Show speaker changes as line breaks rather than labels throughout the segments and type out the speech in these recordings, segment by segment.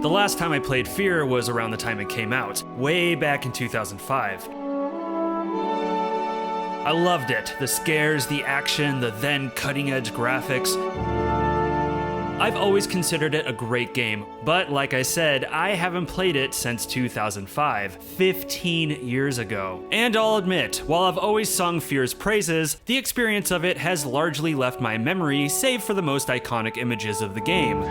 The last time I played FEAR was around the time it came out, way back in 2005. I loved it. The scares, the action, the then cutting-edge graphics. I've always considered it a great game, but like I said, I haven't played it since 2005, 15 years ago. And I'll admit, while I've always sung FEAR's praises, the experience of it has largely left my memory, save for the most iconic images of the game.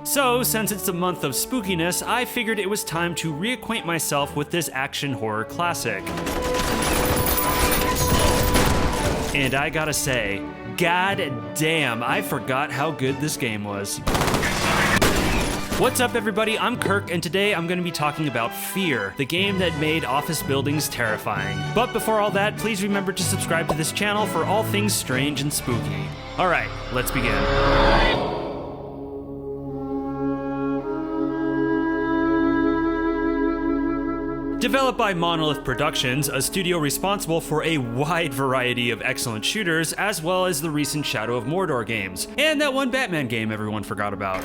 So, since it's the month of spookiness, I figured it was time to reacquaint myself with this action horror classic. And I gotta say, god damn, I forgot how good this game was. What's up everybody, I'm Kirk, and today I'm going to be talking about FEAR, the game that made office buildings terrifying. But before all that, please remember to subscribe to this channel for all things strange and spooky. Alright, let's begin. Developed by Monolith Productions, a studio responsible for a wide variety of excellent shooters, as well as the recent Shadow of Mordor games, and that one Batman game everyone forgot about.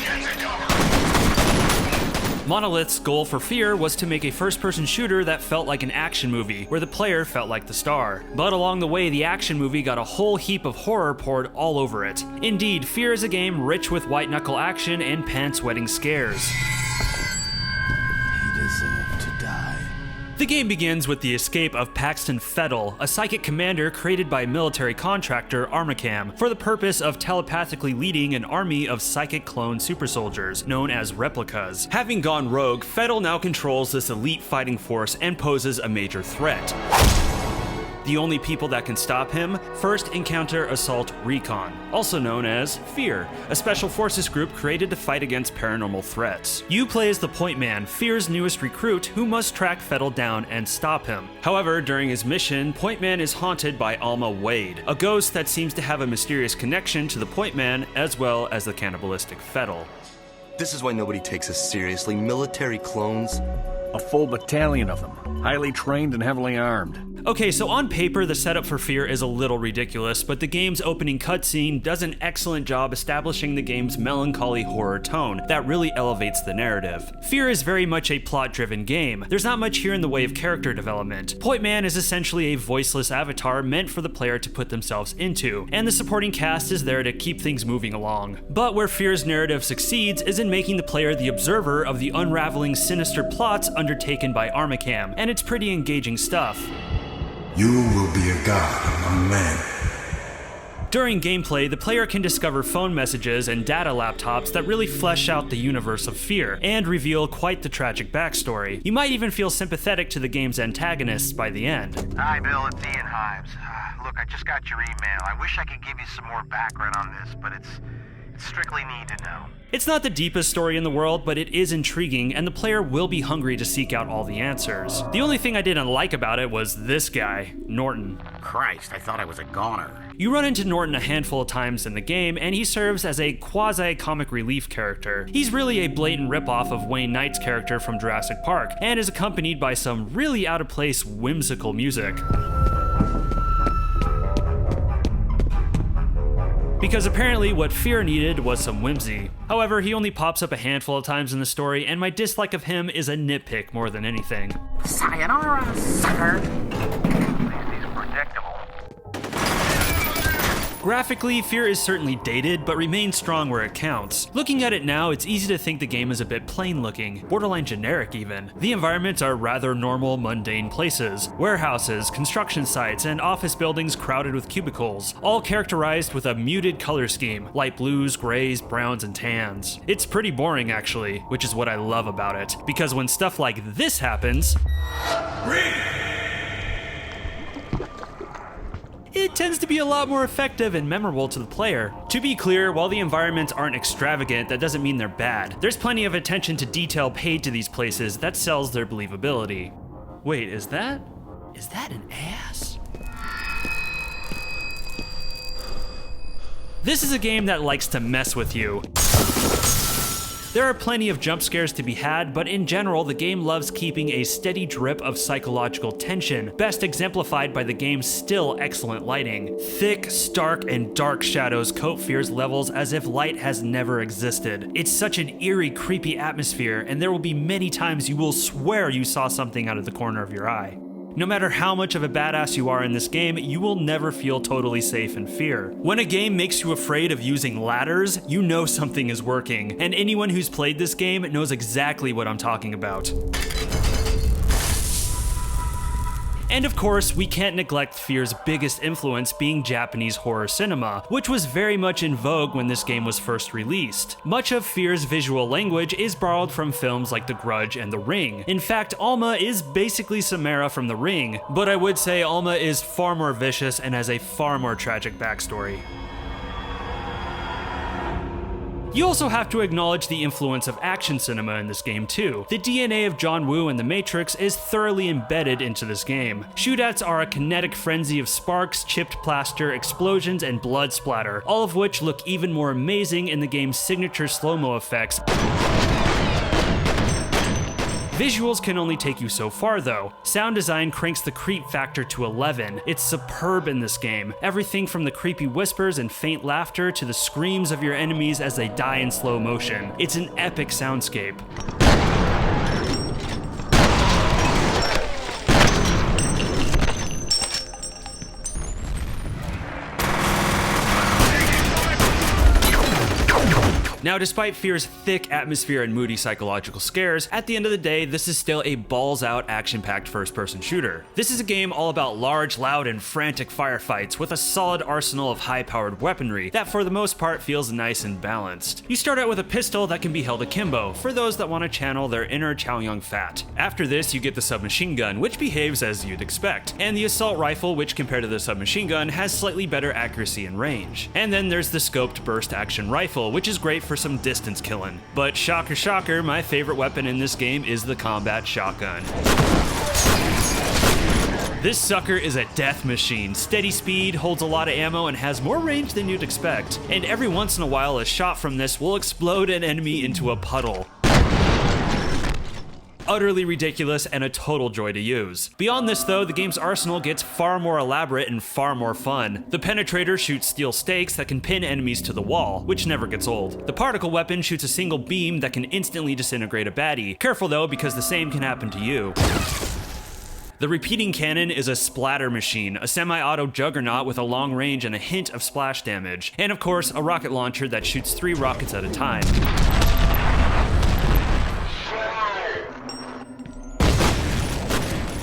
Monolith's goal for FEAR was to make a first-person shooter that felt like an action movie, where the player felt like the star. But along the way, the action movie got a whole heap of horror poured all over it. Indeed, FEAR is a game rich with white-knuckle action and pants-wetting scares. The game begins with the escape of Paxton Fettel, a psychic commander created by military contractor Armacam for the purpose of telepathically leading an army of psychic clone super soldiers, known as replicas. Having gone rogue, Fettel now controls this elite fighting force and poses a major threat. The only people that can stop him first encounter Assault Recon, also known as FEAR, a special forces group created to fight against paranormal threats. You play as the Point Man, FEAR's newest recruit, who must track Fettel down and stop him. However, during his mission, Point Man is haunted by Alma Wade, a ghost that seems to have a mysterious connection to the Point Man as well as the cannibalistic Fettel.
This is why nobody takes us seriously. Military clones.
A full battalion of them, highly trained and heavily armed.
Okay, so on paper, the setup for FEAR is a little ridiculous, but the game's opening cutscene does an excellent job establishing the game's melancholy horror tone that really elevates the narrative. FEAR is very much a plot-driven game. There's not much here in the way of character development. Point Man is essentially a voiceless avatar meant for the player to put themselves into, and the supporting cast is there to keep things moving along. But where FEAR's narrative succeeds is in making the player the observer of the unraveling sinister plots undertaken by Armacam, and it's pretty engaging stuff.
You will be a god among men.
During gameplay, the player can discover phone messages and data laptops that really flesh out the universe of FEAR, and reveal quite the tragic backstory. You might even feel sympathetic to the game's antagonists by the end.
Hi Bill, it's Ian Hives. Look, I just got your email. I wish I could give you some more background on this, but it's strictly need to know.
It's not the deepest story in the world, but it is intriguing, and the player will be hungry to seek out all the answers. The only thing I didn't like about it was this guy, Norton.
Christ, I thought I was a goner.
You run into Norton a handful of times in the game, and he serves as a quasi-comic relief character. He's really a blatant ripoff of Wayne Knight's character from Jurassic Park, and is accompanied by some really out-of-place, whimsical music. Because apparently what FEAR needed was some whimsy. However, he only pops up a handful of times in the story, and my dislike of him is a nitpick more than anything.
Sayonara, sucker! He's predictable.
Graphically, FEAR is certainly dated, but remains strong where it counts. Looking at it now, it's easy to think the game is a bit plain looking, borderline generic even. The environments are rather normal, mundane places. Warehouses, construction sites, and office buildings crowded with cubicles, all characterized with a muted color scheme, light blues, grays, browns, and tans. It's pretty boring actually, which is what I love about it, because when stuff like this happens, it tends to be a lot more effective and memorable to the player. To be clear, while the environments aren't extravagant, that doesn't mean they're bad. There's plenty of attention to detail paid to these places that sells their believability. Wait, is that an ass? This is a game that likes to mess with you. There are plenty of jump scares to be had, but in general, the game loves keeping a steady drip of psychological tension, best exemplified by the game's still excellent lighting. Thick, stark, and dark shadows coat FEAR's levels as if light has never existed. It's such an eerie, creepy atmosphere, and there will be many times you will swear you saw something out of the corner of your eye. No matter how much of a badass you are in this game, you will never feel totally safe in FEAR. When a game makes you afraid of using ladders, you know something is working, and anyone who's played this game knows exactly what I'm talking about. And of course, we can't neglect FEAR's biggest influence being Japanese horror cinema, which was very much in vogue when this game was first released. Much of FEAR's visual language is borrowed from films like The Grudge and The Ring. In fact, Alma is basically Samara from The Ring, but I would say Alma is far more vicious and has a far more tragic backstory. You also have to acknowledge the influence of action cinema in this game too. The DNA of John Woo and The Matrix is thoroughly embedded into this game. Shootouts are a kinetic frenzy of sparks, chipped plaster, explosions, and blood splatter, all of which look even more amazing in the game's signature slow-mo effects. Visuals can only take you so far though. Sound design cranks the creep factor to 11. It's superb in this game. Everything from the creepy whispers and faint laughter to the screams of your enemies as they die in slow motion. It's an epic soundscape. Now, despite FEAR's thick atmosphere and moody psychological scares, at the end of the day, this is still a balls-out, action-packed first-person shooter. This is a game all about large, loud, and frantic firefights with a solid arsenal of high-powered weaponry that for the most part feels nice and balanced. You start out with a pistol that can be held akimbo, for those that want to channel their inner Chow Yun-Fat. After this, you get the submachine gun, which behaves as you'd expect, and the assault rifle, which compared to the submachine gun, has slightly better accuracy and range. And then there's the scoped burst-action rifle, which is great for some distance killing. But shocker shocker, my favorite weapon in this game is the combat shotgun. This sucker is a death machine, steady speed, holds a lot of ammo, and has more range than you'd expect. And every once in a while, a shot from this will explode an enemy into a puddle. Utterly ridiculous and a total joy to use. Beyond this though, the game's arsenal gets far more elaborate and far more fun. The penetrator shoots steel stakes that can pin enemies to the wall, which never gets old. The particle weapon shoots a single beam that can instantly disintegrate a baddie. Careful though, because the same can happen to you. The repeating cannon is a splatter machine, a semi-auto juggernaut with a long range and a hint of splash damage. And of course, a rocket launcher that shoots 3 rockets at a time.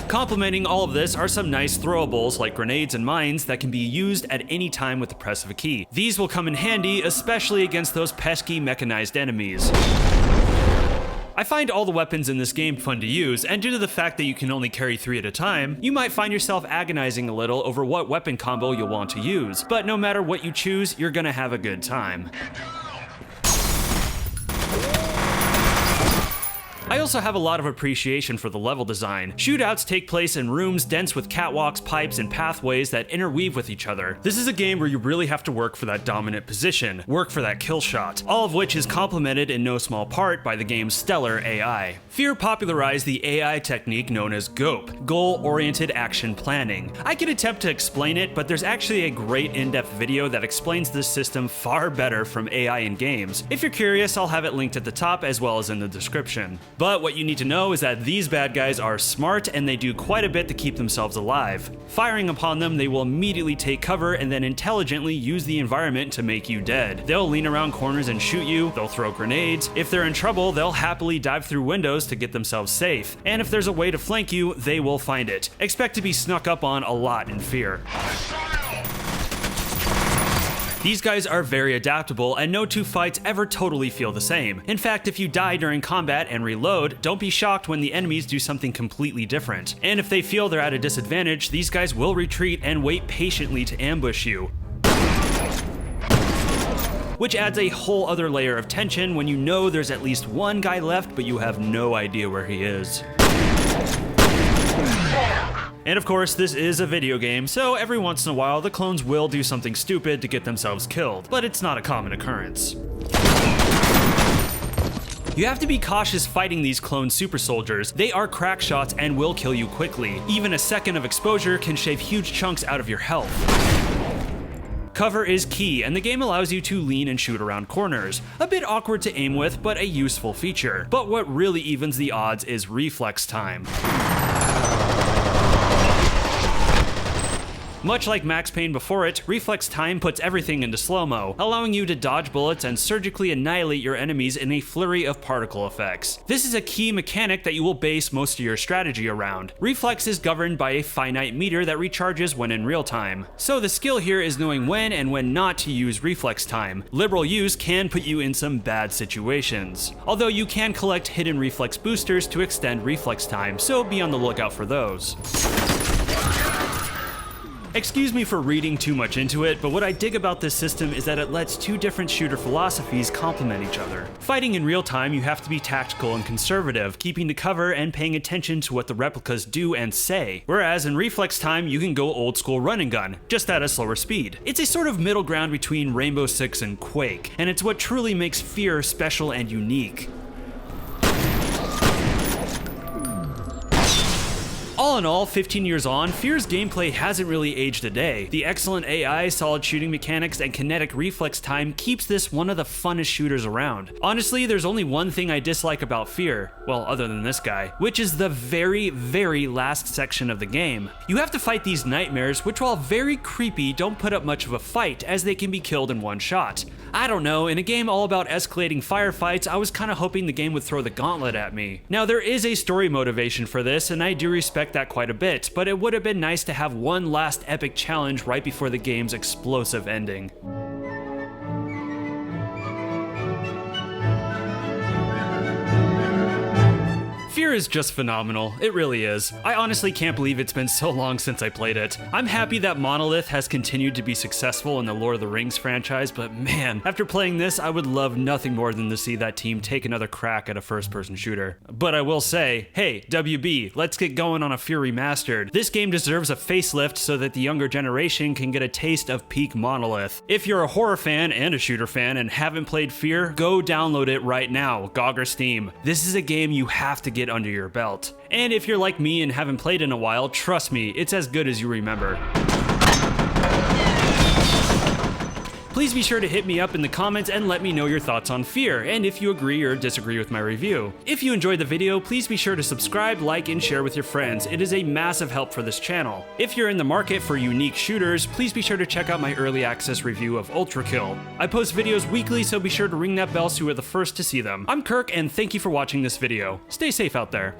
Complementing all of this are some nice throwables like grenades and mines that can be used at any time with the press of a key. These will come in handy, especially against those pesky mechanized enemies. I find all the weapons in this game fun to use, and due to the fact that you can only carry 3 at a time, you might find yourself agonizing a little over what weapon combo you'll want to use. But no matter what you choose, you're gonna have a good time. I also have a lot of appreciation for the level design. Shootouts take place in rooms dense with catwalks, pipes, and pathways that interweave with each other. This is a game where you really have to work for that dominant position, work for that kill shot, all of which is complemented in no small part by the game's stellar AI. FEAR popularized the AI technique known as GOAP, Goal-Oriented Action Planning. I could attempt to explain it, but there's actually a great in-depth video that explains this system far better from AI in games. If you're curious, I'll have it linked at the top as well as in the description. But what you need to know is that these bad guys are smart and they do quite a bit to keep themselves alive. Firing upon them, they will immediately take cover and then intelligently use the environment to make you dead. They'll lean around corners and shoot you, they'll throw grenades. If they're in trouble, they'll happily dive through windows to get themselves safe. And if there's a way to flank you, they will find it. Expect to be snuck up on a lot in FEAR. These guys are very adaptable, and no 2 fights ever totally feel the same. In fact, if you die during combat and reload, don't be shocked when the enemies do something completely different. And if they feel they're at a disadvantage, these guys will retreat and wait patiently to ambush you. Which adds a whole other layer of tension when you know there's at least one guy left, but you have no idea where he is. And of course, this is a video game, so every once in a while the clones will do something stupid to get themselves killed, but it's not a common occurrence. You have to be cautious fighting these clone super soldiers. They are crack shots and will kill you quickly. Even a second of exposure can shave huge chunks out of your health. Cover is key, and the game allows you to lean and shoot around corners. A bit awkward to aim with, but a useful feature. But what really evens the odds is reflex time. Much like Max Payne before it, reflex time puts everything into slow-mo, allowing you to dodge bullets and surgically annihilate your enemies in a flurry of particle effects. This is a key mechanic that you will base most of your strategy around. Reflex is governed by a finite meter that recharges when in real time. So the skill here is knowing when and when not to use reflex time. Liberal use can put you in some bad situations. Although you can collect hidden reflex boosters to extend reflex time, so be on the lookout for those. Excuse me for reading too much into it, but what I dig about this system is that it lets two different shooter philosophies complement each other. Fighting in real time, you have to be tactical and conservative, keeping to cover and paying attention to what the replicas do and say. Whereas in reflex time, you can go old school run and gun, just at a slower speed. It's a sort of middle ground between Rainbow Six and Quake, and it's what truly makes FEAR special and unique. All in all, 15 years on, FEAR's gameplay hasn't really aged a day. The excellent AI, solid shooting mechanics, and kinetic reflex time keeps this one of the funnest shooters around. Honestly, there's only one thing I dislike about FEAR, well, other than this guy, which is the very last section of the game. You have to fight these nightmares, which while very creepy, don't put up much of a fight, as they can be killed in one shot. I don't know, in a game all about escalating firefights, I was kinda hoping the game would throw the gauntlet at me. Now, there is a story motivation for this, and I do respect that quite a bit, but it would have been nice to have one last epic challenge right before the game's explosive ending. FEAR is just phenomenal, it really is. I honestly can't believe it's been so long since I played it. I'm happy that Monolith has continued to be successful in the Lord of the Rings franchise, but man, after playing this, I would love nothing more than to see that team take another crack at a first-person shooter. But I will say, hey, WB, let's get going on a FEAR Remastered. This game deserves a facelift so that the younger generation can get a taste of peak Monolith. If you're a horror fan and a shooter fan and haven't played FEAR, go download it right now, GOG or Steam. This is a game you have to get under your belt. And if you're like me and haven't played in a while, trust me, it's as good as you remember. Please be sure to hit me up in the comments and let me know your thoughts on FEAR, and if you agree or disagree with my review. If you enjoyed the video, please be sure to subscribe, like, and share with your friends. It is a massive help for this channel. If you're in the market for unique shooters, please be sure to check out my early access review of Ultra Kill. I post videos weekly, so be sure to ring that bell so you are the first to see them. I'm Kirk, and thank you for watching this video. Stay safe out there.